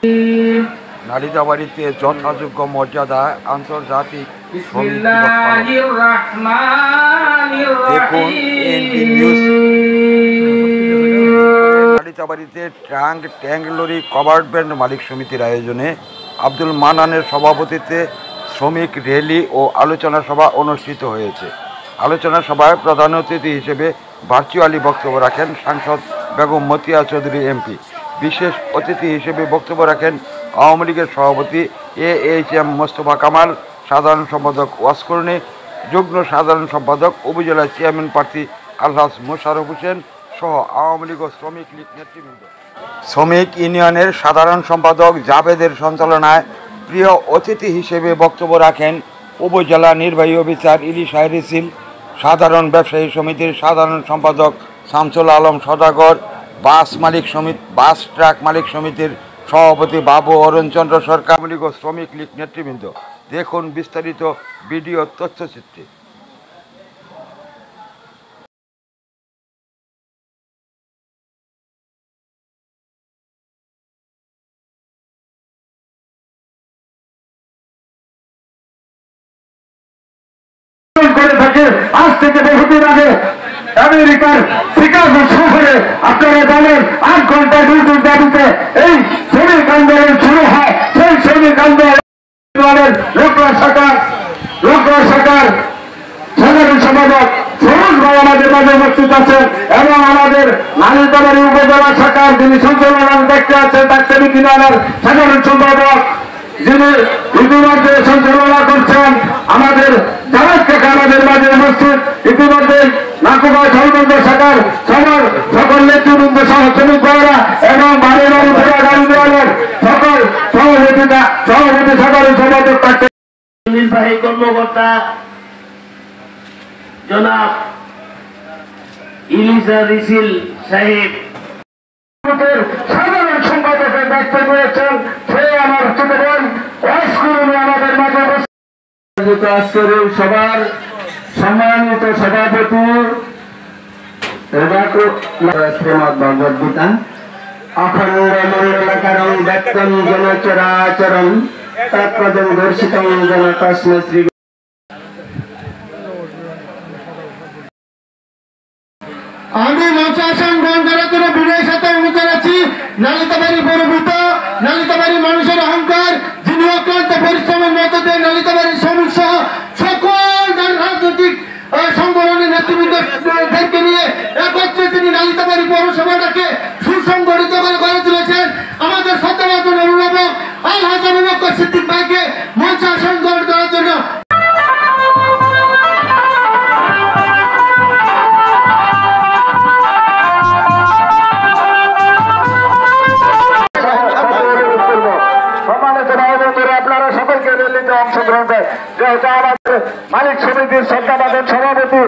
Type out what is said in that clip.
নালিতাবাড়িতে যথাযোগ্য মর্যাদায় আন্তর্জাতিক শ্রমিক দিবস দেখুন এনপি নিউজ। নালিতাবাড়িতে ট্যাঙ্ক লরি কভার্ড ভ্যান মালিক সমিতির আয়োজনে আব্দুল মান্নানের সভাপতিত্বে শ্রমিক র্যালি ও আলোচনা সভা অনুষ্ঠিত হয়েছে। আলোচনা সভায় প্রধান অতিথি হিসেবে ভার্চুয়ালি বক্তব্য রাখেন সাংসদ বেগম মতিয়া চৌধুরী এমপি। বিশেষ অতিথি হিসেবে বক্তব্য রাখেন আওয়ামী লীগের সভাপতি AHM মোস্তফা কামাল, সাধারণ সম্পাদক ওয়াসকর্ণী, যুগ্ম সাধারণ সম্পাদক উপজেলা চেয়ারম্যান প্রার্থী আলহাজ মোশাররফ হোসেন সহ আওয়ামী লীগ ও শ্রমিক লীগ নেতৃবৃন্দ। শ্রমিক ইউনিয়নের সাধারণ সম্পাদক জাবেদের সঞ্চালনায় প্রিয় অতিথি হিসেবে বক্তব্য রাখেন উপজেলা নির্বাহী অফিসার ইলিশা রিসিল, সাধারণ ব্যবসায়ী সমিতির সাধারণ সম্পাদক শামসুল আলম সদাগর, বাস ট্রাক মালিক সমিতির সভাপতি বাবু অরুণচন্দ্র সরকার, আওয়ামী লীগ ও শ্রমিক লীগ নেতৃবৃন্দ। দেখুন বিস্তারিত ভিডিও তথ্যচিত্রে। আজ থেকে বহুদিন আগে আমেরিকার শিকাগো শহরে আপনারা জানেন 8 ঘন্টা ডিউটির দাবিতে এই শ্রমিক আন্দোলন শুরু হয়। সেই শ্রমিক আন্দোলনের লোকরা সরকার সাধারণ সম্পাদক সবুজ ভাই আমাদের মাঝে উপস্থিত আছেন এবং আমাদের নালিতাবাড়ি উপজেলা শাখার যিনি সঞ্চালন দেখতে আছেন ডাক্তারি কিনারের সাধারণ সম্পাদক যিনি ইতিমধ্যে সঞ্চালনা করছেন আমাদের জামাত কাকা আমাদের মাঝে উপস্থিত। ইতিমধ্যে নাকুবা ঝলবন্দ শাখার সকল নেতৃবৃন্দ সহ শ্রমিক ভাইয়েরা এবং বাড়ি বাড়ি ঘোরা গাড়ি দেওয়ালের সকল সভাপতি সাধারণ সম্পাদক থাকতে নির্বাহী কর্মকর্তা জনাব ইলিশা রিসিল সাহেব, সাধারণ সম্পাদকের দায়িত্ব নিয়েছেন সে আমার ছোট বোন ওয়াসকর্ণী আমাদের মাঝে আজকের সবার সম্মানিত সভাপতি শ্রীমদ ভগবদ গীতা অখণ্ড মণ্ডলকারং ব্যক্তং জন চরাচরং তৎপদং দর্শিতং জন তস্मै শ্রী। আমি মঞ্চাসন গ্রহণ করার জন্য বিনয়ের সাথে অনুরোধ জানাচ্ছি নালিতাবাড়ি পৌরভূত নালিতাবাড়ি মানুষের অহংকার, যিনি অক্লান্ত পরিশ্রমের মধ্য দিয়ে নালিতাবাড়ির শ্রমিক সহ সকল রাজনৈতিক সংগঠনের নেতৃবৃন্দদেরকে নিয়ে একত্রে তিনি নালিতাবাড়ি পৌরসভাটাকে সুসংগঠিত করে গড়ে তুলেছেন। আমাদের সত্যবাদন অভিভাবক আলহাজ আবু বকর সিদ্দিক ভাইকে মঞ্চাসন গ্রহণ করার জন্য আপনারা সকলকে র্যালিতে অংশগ্রহণ করেন। মালিক সমিতির শ্রদ্ধাবাদন সভাপতি